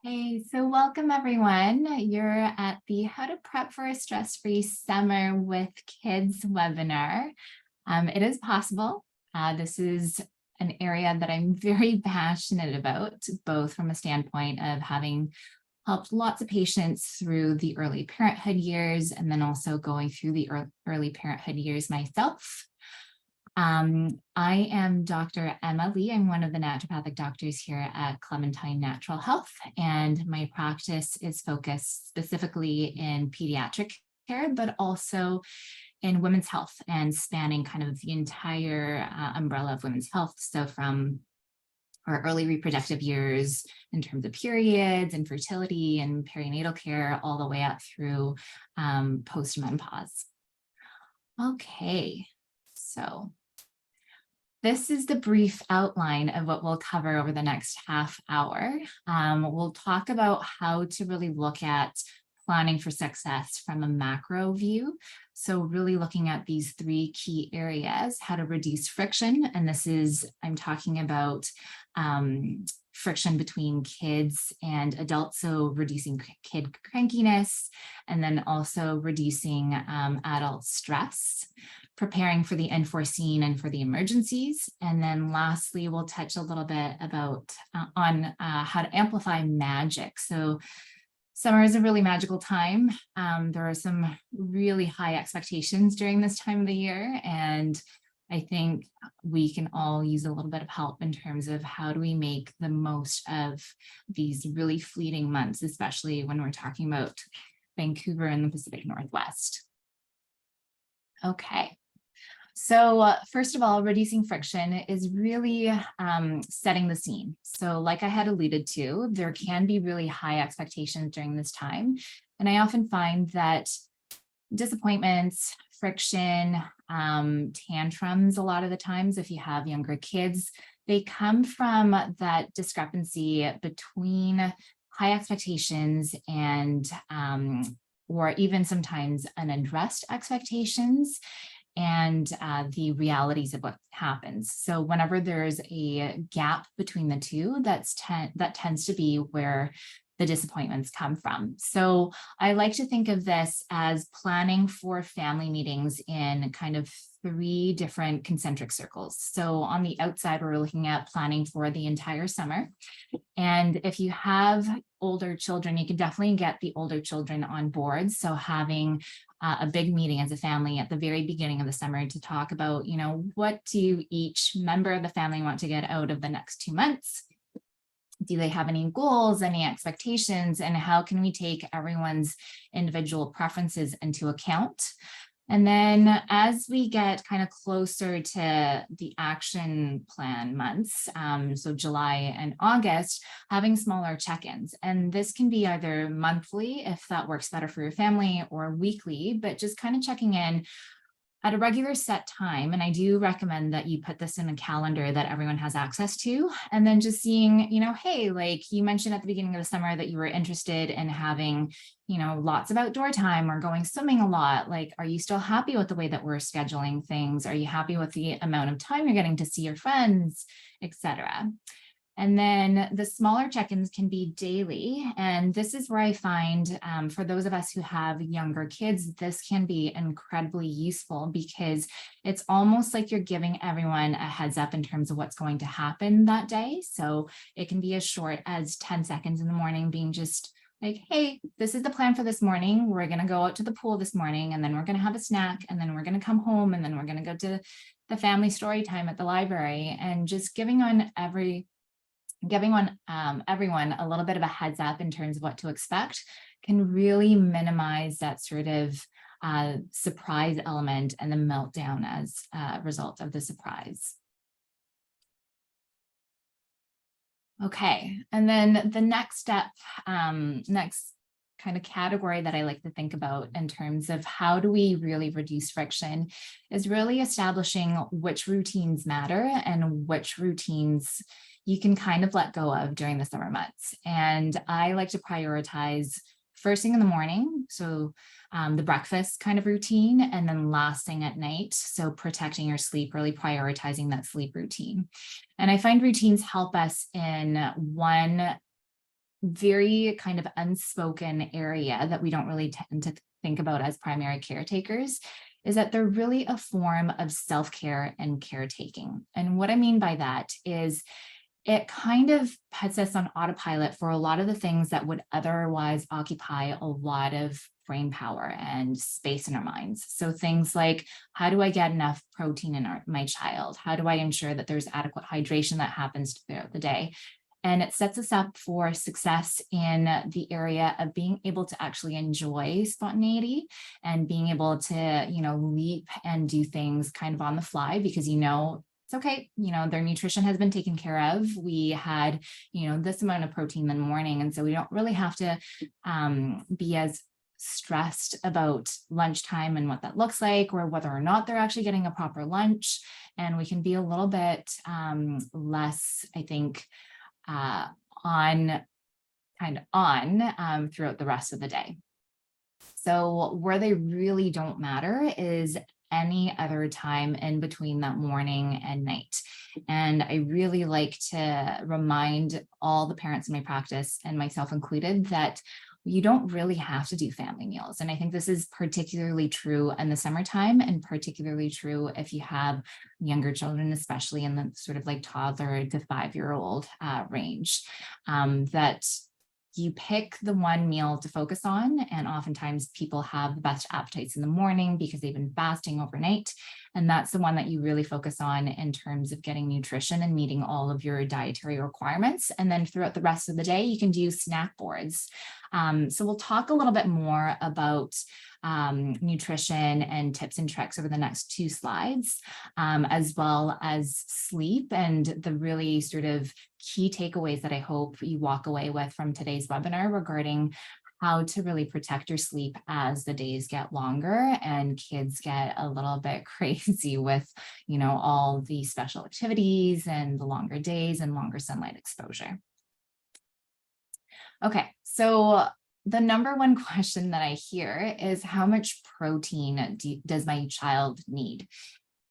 Hey, so welcome everyone. You're at the How to Prep for a Stress-Free Summer with Kids webinar. It is possible. This is an area that I'm very passionate about, both from a standpoint of having helped lots of patients through the early parenthood years and then also going through the early parenthood years myself. I am Dr. Emma Lee. I'm one of the naturopathic doctors here at Clementine Natural Health, and my practice is focused specifically in pediatric care, but also in women's health and spanning kind of the entire umbrella of women's health. So from our early reproductive years in terms of periods and fertility and perinatal care, all the way up through post-menopause. Okay, so this is the brief outline of what we'll cover over the next half hour. We'll talk about how to really look at planning for success from a macro view. So really looking at these three key areas: how to reduce friction. And this is, I'm talking about friction between kids and adults. So reducing kid crankiness, and then also reducing adult stress, preparing for the unforeseen and for the emergencies. And then lastly, we'll touch a little bit about on how to amplify magic. So summer is a really magical time. There are some really high expectations during this time of the year. And I think we can all use a little bit of help in terms of how do we make the most of these really fleeting months, especially when we're talking about Vancouver and the Pacific Northwest. Okay. So first of all, reducing friction is really setting the scene. So like I had alluded to, there can be really high expectations during this time. And I often find that disappointments, friction, tantrums, a lot of the times, if you have younger kids, they come from that discrepancy between high expectations and or even sometimes unaddressed expectations and the realities of what happens. So whenever there's a gap between the two, that tends to be where the disappointments come from. So I like to think of this as planning for family meetings in kind of three different concentric circles. So on the outside, we're looking at planning for the entire summer. And if you have older children, you can definitely get the older children on board. So having a big meeting as a family at the very beginning of the summer to talk about, what do each member of the family want to get out of the next 2 months? Do they have any goals, any expectations, and how can we take everyone's individual preferences into account? And then as we get kind of closer to the action plan months, so July and August, having smaller check-ins. And this can be either monthly, if that works better for your family, or weekly, but just kind of checking in at a regular set time. And I do recommend that you put this in a calendar that everyone has access to. And then just seeing, hey, like you mentioned at the beginning of the summer that you were interested in having, lots of outdoor time or going swimming a lot. Like, are you still happy with the way that we're scheduling things? Are you happy with the amount of time you're getting to see your friends, etc.? And then the smaller check-ins can be daily. And this is where I find for those of us who have younger kids, this can be incredibly useful because it's almost like you're giving everyone a heads up in terms of what's going to happen that day. So it can be as short as 10 seconds in the morning being just like, hey, this is the plan for this morning. We're going to go out to the pool this morning, and then we're going to have a snack, and then we're going to come home, and then we're going to go to the family story time at the library, and just giving everyone a little bit of a heads up in terms of what to expect can really minimize that sort of surprise element and the meltdown as a result of the surprise. Okay, and then the next step, next kind of category that I like to think about in terms of how do we really reduce friction is really establishing which routines matter and which routines you can kind of let go of during the summer months. And I like to prioritize first thing in the morning, so the breakfast kind of routine, and then last thing at night, so protecting your sleep, really prioritizing that sleep routine. And I find routines help us in one very kind of unspoken area that we don't really tend to think about as primary caretakers is that they're really a form of self-care and caretaking. And what I mean by that is it kind of puts us on autopilot for a lot of the things that would otherwise occupy a lot of brain power and space in our minds. So things like, how do I get enough protein in my child? How do I ensure that there's adequate hydration that happens throughout the day? And it sets us up for success in the area of being able to actually enjoy spontaneity and being able to, leap and do things kind of on the fly because, it's okay, their nutrition has been taken care of. We had, this amount of protein in the morning. And so we don't really have to be as stressed about lunchtime and what that looks like, or whether or not they're actually getting a proper lunch. And we can be a little bit less, I think, on throughout the rest of the day. So where they really don't matter is any other time in between that morning and night. And I really like to remind all the parents in my practice, and myself included, that you don't really have to do family meals. And I think this is particularly true in the summertime, and particularly true if you have younger children, especially in the sort of like toddler to 5-year-old range, that you pick the one meal to focus on. And oftentimes people have the best appetites in the morning because they've been fasting overnight. And that's the one that you really focus on in terms of getting nutrition and meeting all of your dietary requirements. And then throughout the rest of the day, you can do snack boards. So we'll talk a little bit more about nutrition and tips and tricks over the next 2 slides, as well as sleep and the really sort of key takeaways that I hope you walk away with from today's webinar regarding how to really protect your sleep as the days get longer and kids get a little bit crazy with, all the special activities and the longer days and longer sunlight exposure. Okay, so the number one question that I hear is, how much protein does my child need?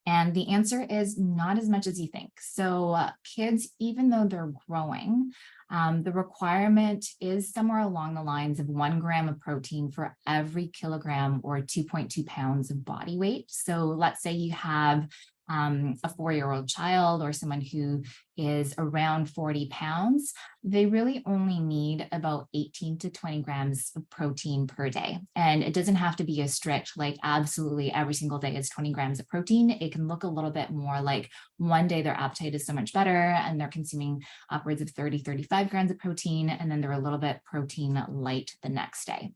And the answer is not as much as you think. So kids, even though they're growing, the requirement is somewhere along the lines of 1 gram of protein for every kilogram or 2.2 pounds of body weight. So let's say you have a 4-year-old child or someone who is around 40 pounds, they really only need about 18 to 20 grams of protein per day. And it doesn't have to be a strict, like absolutely every single day is 20 grams of protein. It can look a little bit more like one day their appetite is so much better and they're consuming upwards of 30, 35 grams of protein, and then they're a little bit protein light the next day.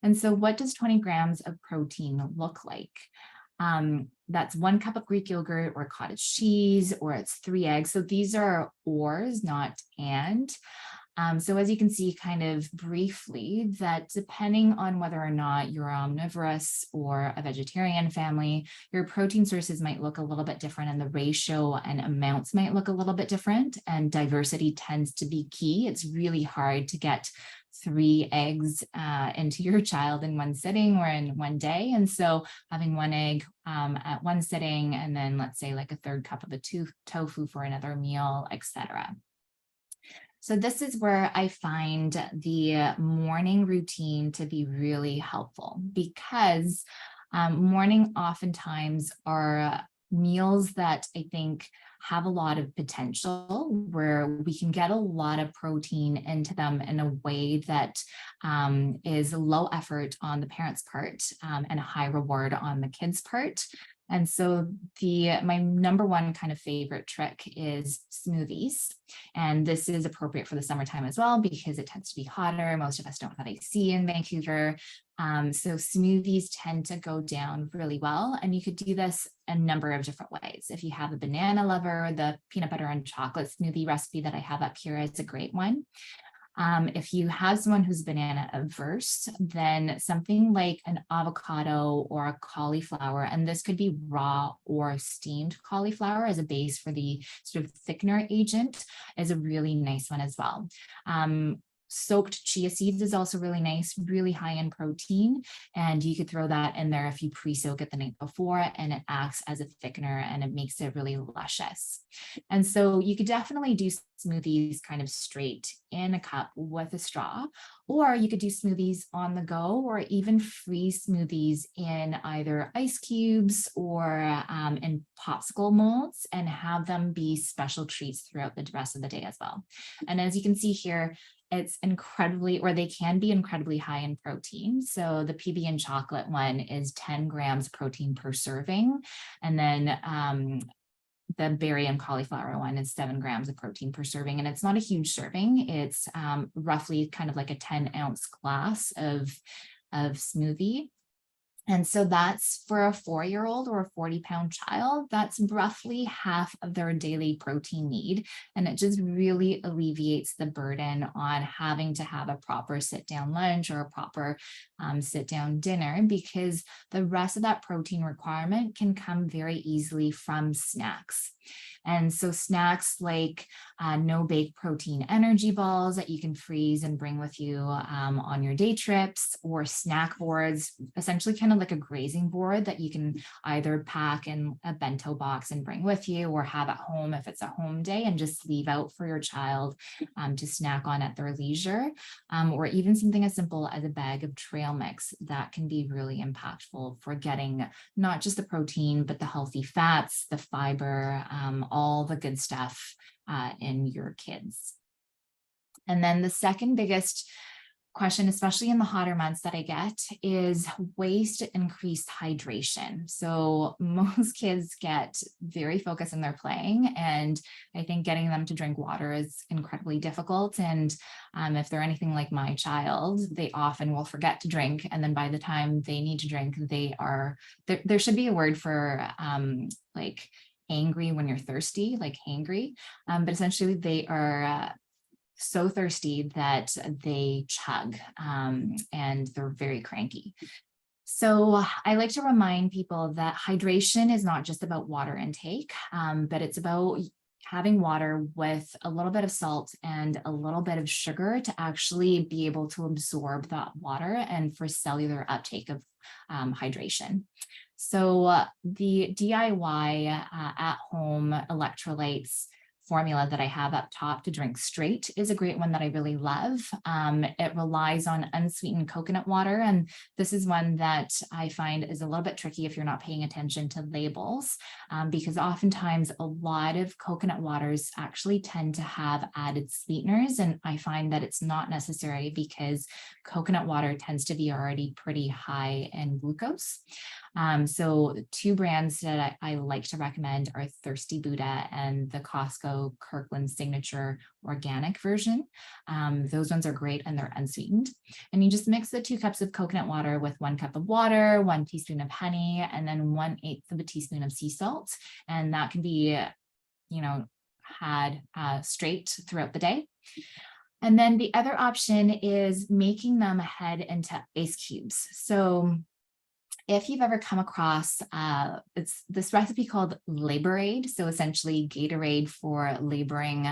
And so what does 20 grams of protein look like? That's 1 cup of Greek yogurt or cottage cheese, or it's 3 eggs. So these are ors, not and. So as you can see kind of briefly, that depending on whether or not you're omnivorous or a vegetarian family, your protein sources might look a little bit different and the ratio and amounts might look a little bit different, and diversity tends to be key. It's really hard to get 3 eggs into your child in one sitting or in one day. And so having 1 egg at one sitting, and then let's say like a 3rd cup of a tofu for another meal, etc. So this is where I find the morning routine to be really helpful, because morning oftentimes are meals that I think have a lot of potential, where we can get a lot of protein into them in a way that is low effort on the parent's part and a high reward on the kid's part. And so my number one kind of favorite trick is smoothies. And this is appropriate for the summertime as well, because it tends to be hotter. Most of us don't have AC in Vancouver. So smoothies tend to go down really well. And you could do this a number of different ways. If you have a banana lover, the peanut butter and chocolate smoothie recipe that I have up here is a great one. If you have someone who's banana averse, then something like an avocado or a cauliflower, and this could be raw or steamed cauliflower as a base for the sort of thickener agent, is a really nice one as well. Soaked chia seeds is also really nice, really high in protein. And you could throw that in there if you pre-soak it the night before, and it acts as a thickener and it makes it really luscious. And so you could definitely do smoothies kind of straight in a cup with a straw, or you could do smoothies on the go, or even freeze smoothies in either ice cubes or in popsicle molds, and have them be special treats throughout the rest of the day as well. And as you can see here, it's incredibly, or they can be incredibly high in protein. So the PB and chocolate one is 10 grams protein per serving. And then the berry and cauliflower one is 7 grams of protein per serving. And it's not a huge serving. It's roughly kind of like a 10-ounce glass of smoothie. And so that's for a 4-year-old or a 40-pound child, that's roughly half of their daily protein need. And it just really alleviates the burden on having to have a proper sit-down lunch or a proper sit-down dinner, because the rest of that protein requirement can come very easily from snacks. And so snacks like no-bake protein energy balls that you can freeze and bring with you on your day trips, or snack boards, essentially kind of like a grazing board that you can either pack in a bento box and bring with you, or have at home if it's a home day and just leave out for your child to snack on at their leisure, or even something as simple as a bag of trail mix that can be really impactful for getting not just the protein, but the healthy fats, the fiber, all the good stuff in your kids. And then the second biggest question, especially in the hotter months, that I get is ways to increase hydration. So most kids get very focused in their playing, and I think getting them to drink water is incredibly difficult. And if they're anything like my child, they often will forget to drink, and then by the time they need to drink, they are there should be a word for like angry when you're thirsty, like hangry, but essentially they are so thirsty that they chug, and they're very cranky. So I like to remind people that hydration is not just about water intake, but it's about having water with a little bit of salt and a little bit of sugar to actually be able to absorb that water and for cellular uptake of hydration. So the DIY at home electrolytes formula that I have up top to drink straight is a great one that I really love. It relies on unsweetened coconut water, and this is one that I find is a little bit tricky if you're not paying attention to labels, because oftentimes a lot of coconut waters actually tend to have added sweeteners, and I find that it's not necessary because coconut water tends to be already pretty high in glucose. So the two brands that I like to recommend are Thirsty Buddha and the Costco Kirkland Signature Organic version. Those ones are great and they're unsweetened. And you just mix the 2 cups of coconut water with 1 cup of water, 1 teaspoon of honey, and then 1/8 of a teaspoon of sea salt. And that can be, had straight throughout the day. And then the other option is making them ahead into ice cubes. So if you've ever come across it's this recipe called Laborade, so essentially Gatorade for laboring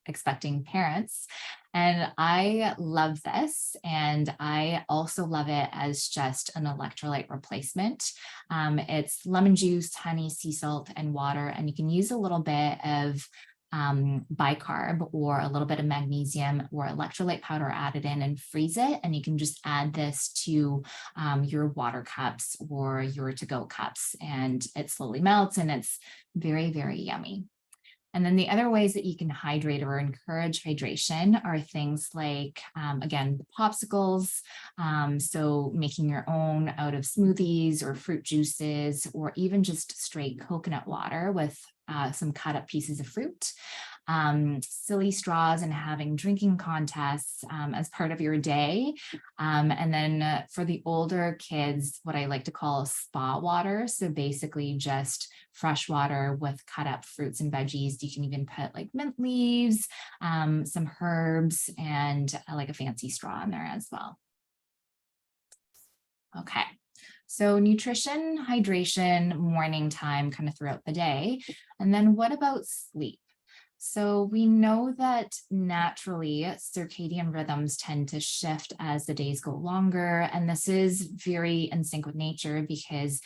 expecting parents. And I love this, and I also love it as just an electrolyte replacement. It's lemon juice, honey, sea salt, and water, and you can use a little bit of bicarb or a little bit of magnesium or electrolyte powder added in and freeze it. And you can just add this to your water cups or your to-go cups, and it slowly melts and it's very, very yummy. And then the other ways that you can hydrate or encourage hydration are things like, again, popsicles. So making your own out of smoothies or fruit juices, or even just straight coconut water with some cut up pieces of fruit. Silly straws and having drinking contests as part of your day. And then for the older kids, what I like to call spa water. So basically just fresh water with cut up fruits and veggies. You can even put like mint leaves, some herbs, and like a fancy straw in there as well. Okay. So nutrition, hydration, morning time kind of throughout the day. And then what about sleep? So we know that naturally circadian rhythms tend to shift as the days go longer. And this is very in sync with nature because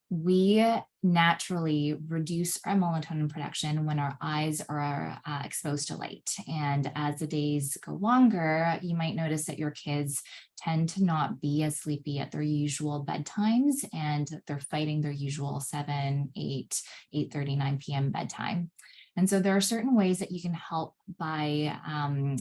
we naturally reduce our melatonin production when our eyes are exposed to light. And as the days go longer, you might notice that your kids tend to not be as sleepy at their usual bedtimes, and they're fighting their usual 7, 8, 8:30, 9 p.m. bedtime. And so there are certain ways that you can help by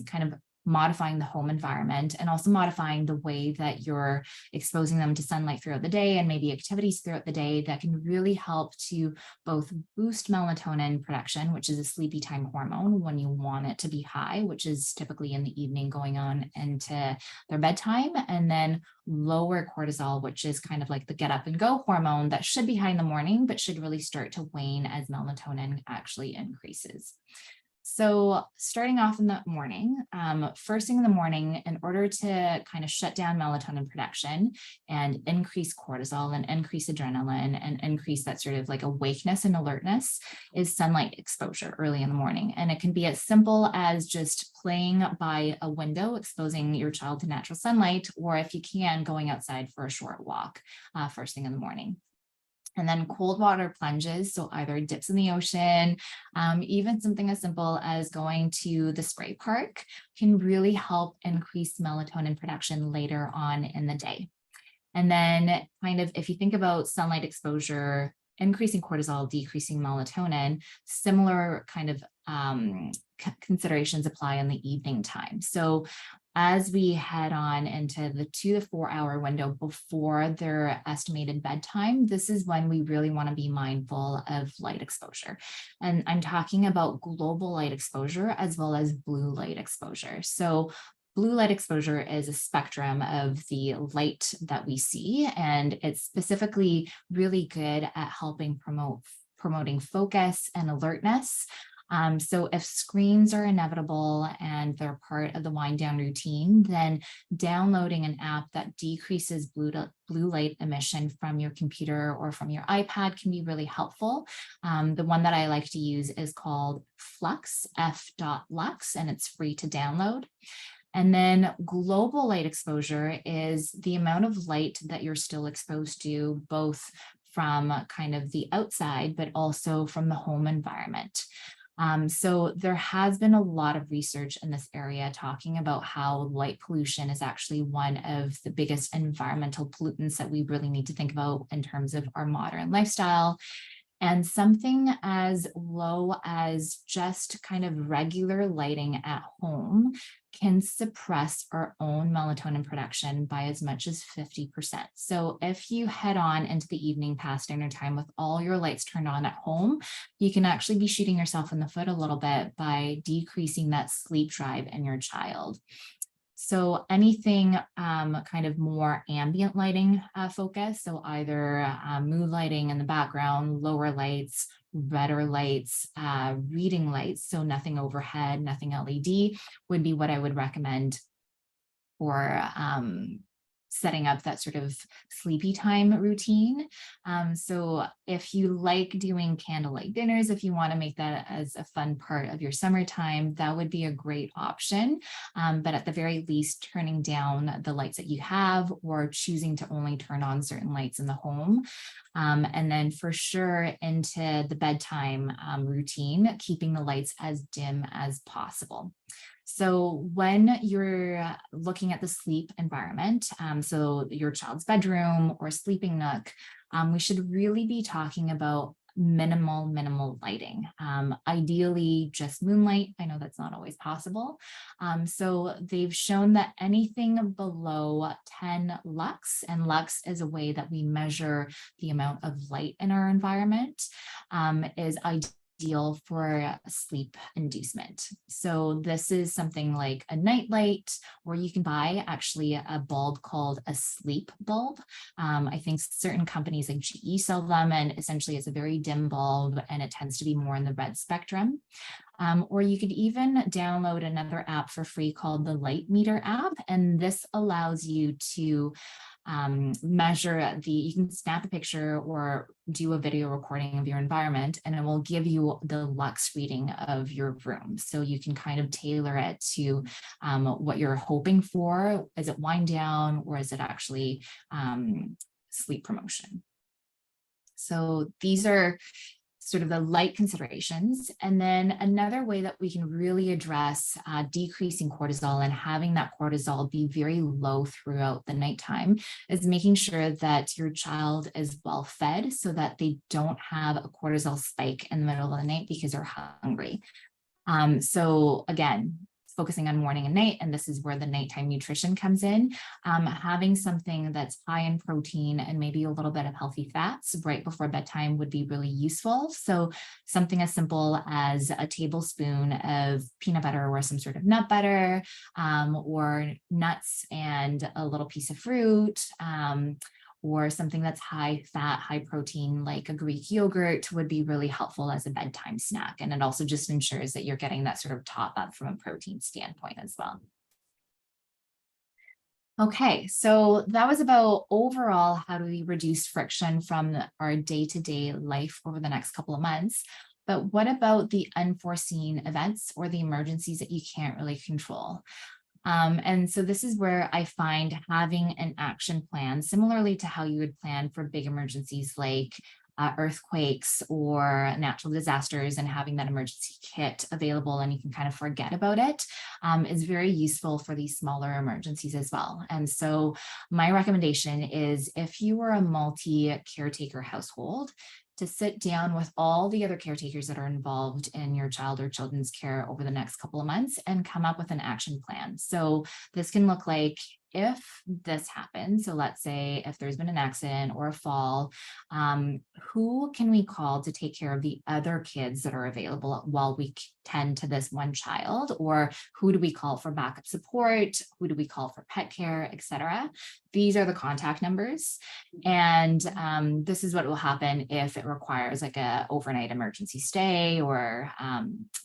kind of modifying the home environment and also modifying the way that you're exposing them to sunlight throughout the day and maybe activities throughout the day that can really help to both boost melatonin production, which is a sleepy time hormone when you want it to be high, which is typically in the evening going on into their bedtime, and then lower cortisol, which is kind of like the get up and go hormone that should be high in the morning, but should really start to wane as melatonin actually increases. So starting off in the morning, first thing in the morning, in order to kind of shut down melatonin production and increase cortisol and increase adrenaline and increase that sort of like awakeness and alertness, is sunlight exposure early in the morning. And it can be as simple as just playing by a window, exposing your child to natural sunlight, or if you can, going outside for a short walk first thing in the morning. And then cold water plunges, so either dips in the ocean, even something as simple as going to the spray park can really help increase melatonin production later on in the day. And then kind of if you think about sunlight exposure, increasing cortisol, decreasing melatonin, similar kind of considerations apply in the evening time. So as we head on into the 2 to 4 hour window before their estimated bedtime, this is when we really want to be mindful of light exposure. And I'm talking about global light exposure as well as blue light exposure. So blue light exposure is a spectrum of the light that we see, and it's specifically really good at helping promoting focus and alertness. So if screens are inevitable and they're part of the wind down routine, then downloading an app that decreases blue light emission from your computer or from your iPad can be really helpful. The one that I like to use is called Flux, f.lux, and it's free to download. And then global light exposure is the amount of light that you're still exposed to, both from kind of the outside, but also from the home environment. So there has been a lot of research in this area talking about how light pollution is actually one of the biggest environmental pollutants that we really need to think about in terms of our modern lifestyle. And something as low as just kind of regular lighting at home can suppress our own melatonin production by as much as 50%. So if you head on into the evening past dinner time with all your lights turned on at home, you can actually be shooting yourself in the foot a little bit by decreasing that sleep drive in your child. So anything kind of more ambient lighting focus, so either mood lighting in the background, lower lights, redder lights, reading lights, so nothing overhead, nothing LED, would be what I would recommend for setting up that sort of sleepy time routine. So if you like doing candlelight dinners, if you want to make that as a fun part of your summertime, that would be a great option. But at the very least, turning down the lights that you have or choosing to only turn on certain lights in the home. And then for sure into the bedtime routine, keeping the lights as dim as possible. So when you're looking at the sleep environment, so your child's bedroom or sleeping nook, we should really be talking about minimal lighting. Ideally just moonlight. I know that's not always possible. So they've shown that anything below 10 lux, and lux is a way that we measure the amount of light in our environment, is ideal for sleep inducement. So this is something like a night light, or you can buy actually a bulb called a sleep bulb. I think certain companies like GE sell them, and essentially it's a very dim bulb and it tends to be more in the red spectrum. Or you could even download another app for free called the Light Meter app. And this allows you to measure you can snap a picture or do a video recording of your environment, and it will give you the lux reading of your room. So you can kind of tailor it to what you're hoping for. Is it wind down, or is it actually sleep promotion? So these are sort of the light considerations. And then another way that we can really address decreasing cortisol and having that cortisol be very low throughout the nighttime is making sure that your child is well fed so that they don't have a cortisol spike in the middle of the night because they're hungry. So again, focusing on morning and night, and this is where the nighttime nutrition comes in. Having something that's high in protein and maybe a little bit of healthy fats right before bedtime would be really useful. So something as simple as a tablespoon of peanut butter or some sort of nut butter, or nuts and a little piece of fruit, or something that's high fat, high protein, like a Greek yogurt would be really helpful as a bedtime snack. And it also just ensures that you're getting that sort of top up from a protein standpoint as well. Okay, so that was about overall how do we reduce friction from our day-to-day life over the next couple of months. But what about the unforeseen events or the emergencies that you can't really control? And so this is where I find having an action plan, similarly to how you would plan for big emergencies like earthquakes or natural disasters, and having that emergency kit available and you can kind of forget about it, is very useful for these smaller emergencies as well. And so my recommendation is, if you are a multi-caretaker household, to sit down with all the other caretakers that are involved in your child or children's care over the next couple of months and come up with an action plan. So this can look like, if this happens, so let's say if there's been an accident or a fall, who can we call to take care of the other kids that are available while we tend to this one child? Or who do we call for backup support? Who do we call for pet care, etc.? These are the contact numbers. And this is what will happen if it requires like a overnight emergency stay, or,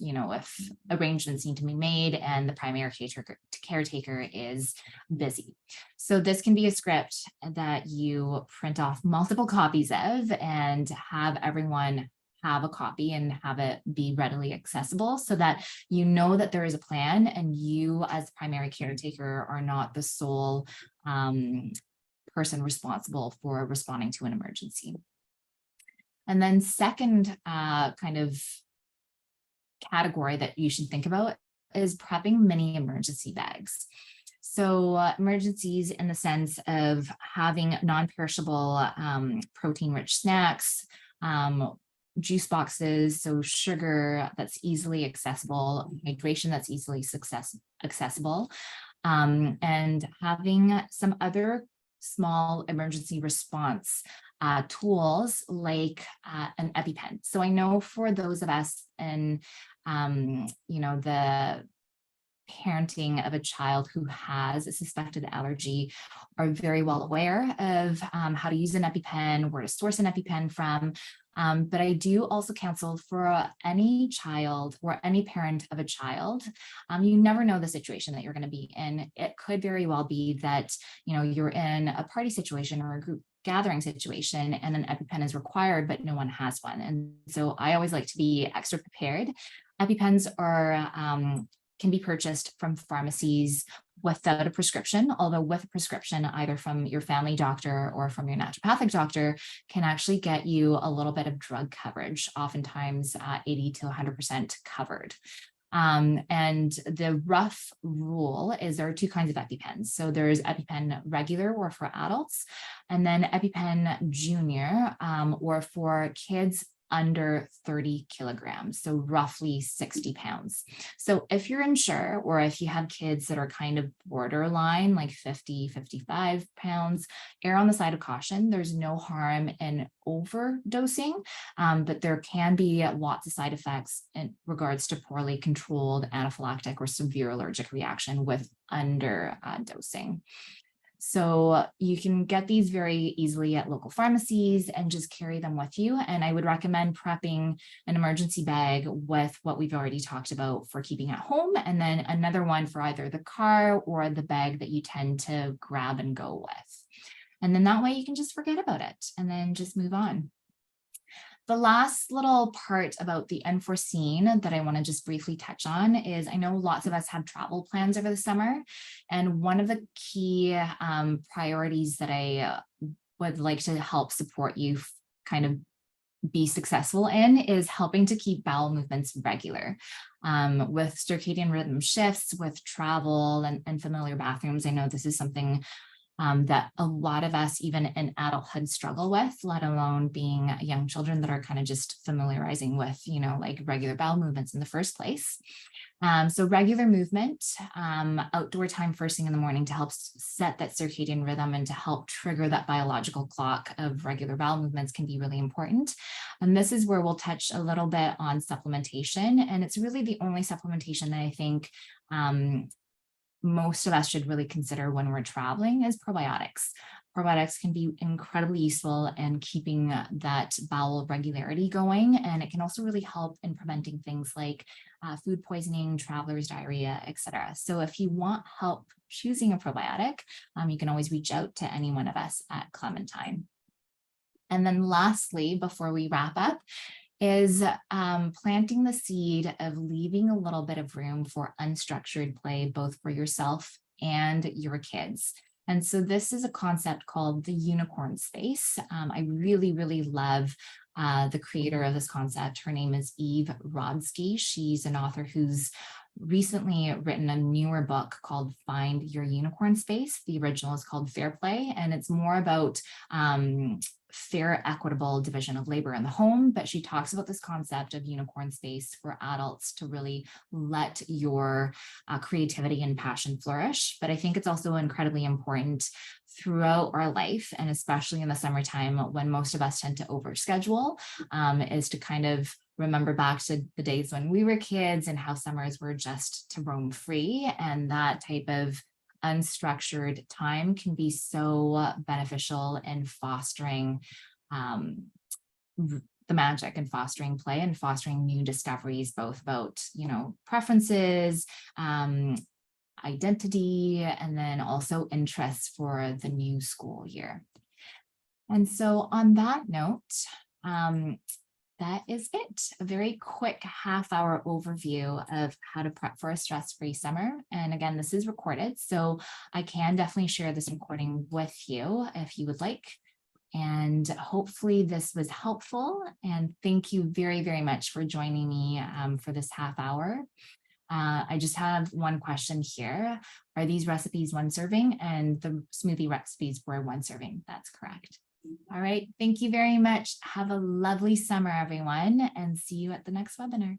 if arrangements need to be made and the primary caretaker is busy. So this can be a script that you print off multiple copies of and have everyone have a copy and have it be readily accessible, so that you know that there is a plan and you as primary caretaker are not the sole person responsible for responding to an emergency. And then second kind of category that you should think about is prepping mini emergency bags. So emergencies in the sense of having non-perishable protein-rich snacks, juice boxes, so sugar that's easily accessible, hydration that's easily accessible, and having some other small emergency response tools like an EpiPen. So I know for those of us in, the parenting of a child who has a suspected allergy are very well aware of how to use an EpiPen, where to source an EpiPen from. But I do also counsel for any child or any parent of a child. You never know the situation that you're going to be in. It could very well be that, you're in a party situation or a group gathering situation and an EpiPen is required, but no one has one. And so I always like to be extra prepared. EpiPens can be purchased from pharmacies without a prescription, although with a prescription, either from your family doctor or from your naturopathic doctor, can actually get you a little bit of drug coverage, oftentimes 80 to 100% covered. And the rough rule is there are two kinds of EpiPens. So there's EpiPen regular, or for adults, and then EpiPen junior, or for kids under 30 kilograms, so roughly 60 pounds. So if you're unsure, or if you have kids that are kind of borderline, like 50, 55 pounds, err on the side of caution. There's no harm in overdosing, but there can be lots of side effects in regards to poorly controlled anaphylactic or severe allergic reaction with under dosing. So you can get these very easily at local pharmacies and just carry them with you. And I would recommend prepping an emergency bag with what we've already talked about for keeping at home, and then another one for either the car or the bag that you tend to grab and go with. And then that way you can just forget about it and then just move on. The last little part about the unforeseen that I want to just briefly touch on is, I know lots of us have travel plans over the summer, and one of the key priorities that I would like to help support you kind of be successful in is helping to keep bowel movements regular. With circadian rhythm shifts, with travel and familiar bathrooms, I know this is something that a lot of us, even in adulthood, struggle with, let alone being young children that are kind of just familiarizing with, like regular bowel movements in the first place. So regular movement, outdoor time first thing in the morning to help set that circadian rhythm and to help trigger that biological clock of regular bowel movements can be really important. And this is where we'll touch a little bit on supplementation. And it's really the only supplementation that I think most of us should really consider when we're traveling is probiotics. Probiotics can be incredibly useful in keeping that bowel regularity going, and it can also really help in preventing things like food poisoning, traveler's diarrhea, etc. So if you want help choosing a probiotic, you can always reach out to any one of us at Clementine. And then lastly, before we wrap up, is planting the seed of leaving a little bit of room for unstructured play, both for yourself and your kids. And so this is a concept called the unicorn space. I really, really love the creator of this concept. Her name is Eve Rodsky. She's an author who's recently written a newer book called Find Your Unicorn Space. The original is called Fair Play, and it's more about fair, equitable division of labor in the home, but she talks about this concept of unicorn space for adults to really let your creativity and passion flourish. But I think it's also incredibly important throughout our life, and especially in the summertime when most of us tend to overschedule, is to kind of remember back to the days when we were kids and how summers were just to roam free, and that type of unstructured time can be so beneficial in fostering the magic and fostering play and fostering new discoveries, both about, preferences, identity, and then also interests for the new school year. And so on that note, that is it. A very quick half-hour overview of how to prep for a stress-free summer. And again, this is recorded, so I can definitely share this recording with you if you would like. And hopefully this was helpful. And thank you very, very much for joining me for this half hour. I just have one question here. Are these recipes one serving? And the smoothie recipes were one serving. That's correct. All right. Thank you very much. Have a lovely summer, everyone, and see you at the next webinar.